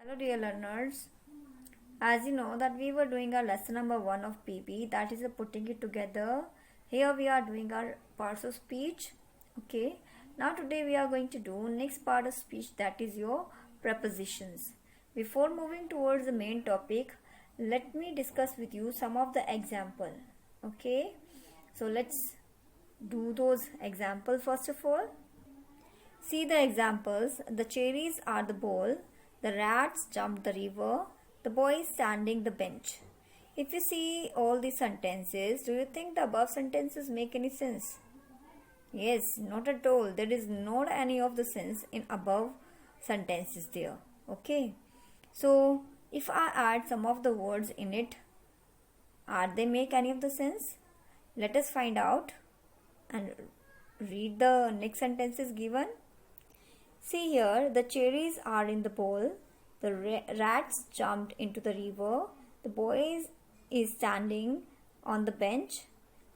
Hello dear learners, as you know that we were doing our lesson number 1 of PB, that is putting it together. Here we are doing our parts of speech. Okay, now today we are going to do next part of speech, that is your prepositions. Before moving towards the main topic, let me discuss with you some of the example. Okay, so let's do those examples first of all. See the examples. The cherries are the bowl. The rats jumped the river. The boy is standing the bench. If you see all these sentences, do you think the above sentences make any sense? Yes, not at all. There is not any of the sense in above sentences there. Okay. So, if I add some of the words in it, are they make any of the sense? Let us find out and read the next sentences given. See here, the cherries are in the bowl. The rats jumped into the river. The boy is standing on the bench.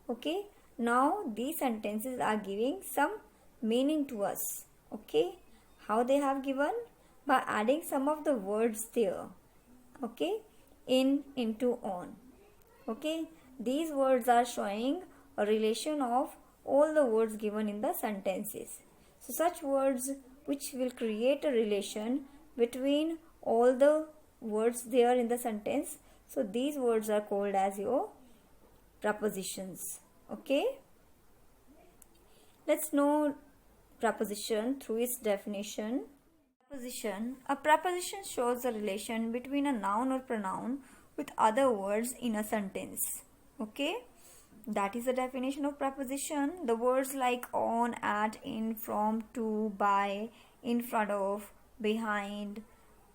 Okay. Now these sentences are giving some meaning to us. Okay. How they have given? By adding some of the words there. Okay. In, into, on. Okay. These words are showing a relation of all the words given in the sentences. So such words which will create a relation between all the words there in the sentence. So these words are called as your prepositions. Okay. Let's know preposition through its definition. Preposition. A preposition shows a relation between a noun or pronoun with other words in a sentence. Okay. That is the definition of preposition. The words like on, at, in, from, to, by, in front of, behind,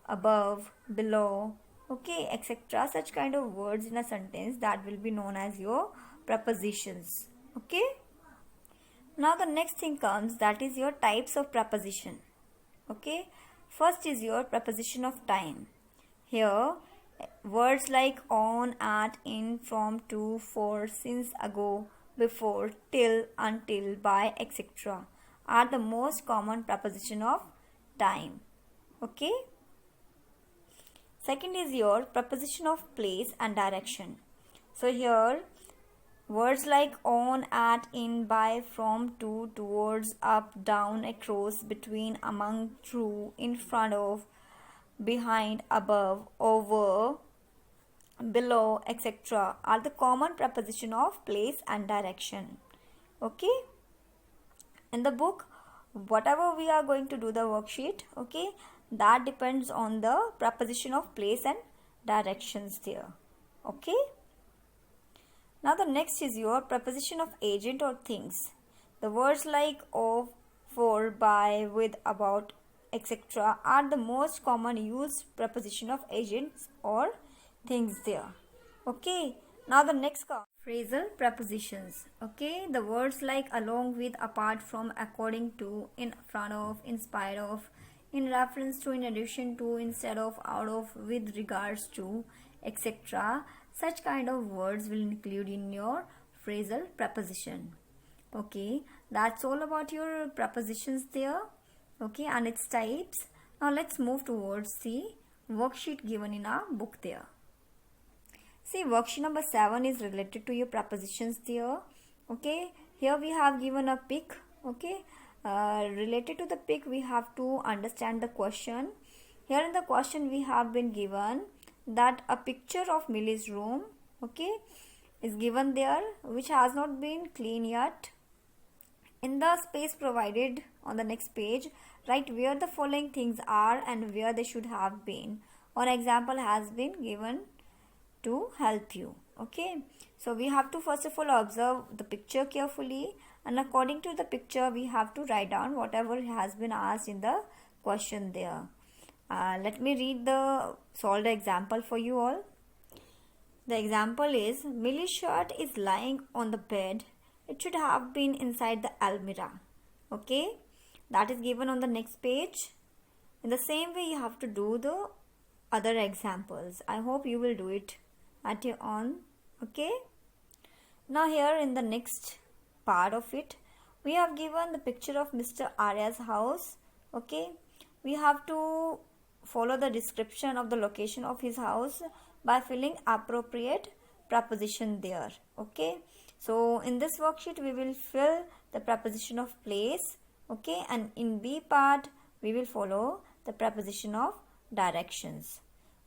above, below, okay, etc. Such kind of words in a sentence, that will be known as your prepositions. Okay. Now the next thing comes, that is your types of preposition. Okay. First is your preposition of time. Here words like on, at, in, from, to, for, since, ago, before, till, until, by, etc. are the most common preposition of time. Okay. Second is your preposition of place and direction. So here words like on, at, in, by, from, to, towards, up, down, across, between, among, through, in front of, behind, above, over, below, etc. are the common preposition of place and direction. Okay. In the book, whatever we are going to do the worksheet, okay, that depends on the preposition of place and directions there. Okay. Now the next is your preposition of agent or things. The words like of, for, by, with, about, etc. are the most common used preposition of agents or things there. Okay. Now the next comes phrasal prepositions. Okay. The words like along with, apart from, according to, in front of, in spite of, in reference to, in addition to, instead of, out of, with regards to, etc. Such kind of words will include in your phrasal preposition. Okay. That's all about your prepositions there. Okay. And its types. Now let's move towards the worksheet given in our book there. See, worksheet number 7 is related to your prepositions there. Okay. Here we have given a pic. Okay. Related to the pic, we have to understand the question. Here in the question we have been given that a picture of Millie's room, okay, is given there, which has not been clean yet. In the space provided on the next page, write where the following things are and where they should have been. An example has been given to help you. Okay. So we have to first of all observe the picture carefully, and according to the picture we have to write down whatever has been asked in the question there. Let me read the solved example for you all. The example is, Millie's shirt is lying on the bed. It should have been inside the almirah. Okay. That is given on the next page. In the same way you have to do the other examples. I hope you will do it at your own. Okay. Now here in the next part of it, we have given the picture of Mr. Arya's house. Okay. We have to follow the description of the location of his house by filling appropriate preposition there. Okay, so in this worksheet we will fill the preposition of place. Okay, and in B part we will follow the preposition of directions.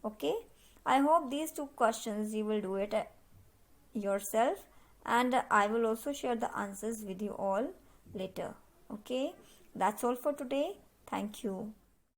Okay, I hope these two questions you will do it yourself, and I will also share the answers with you all later. Okay, that's all for today. Thank you.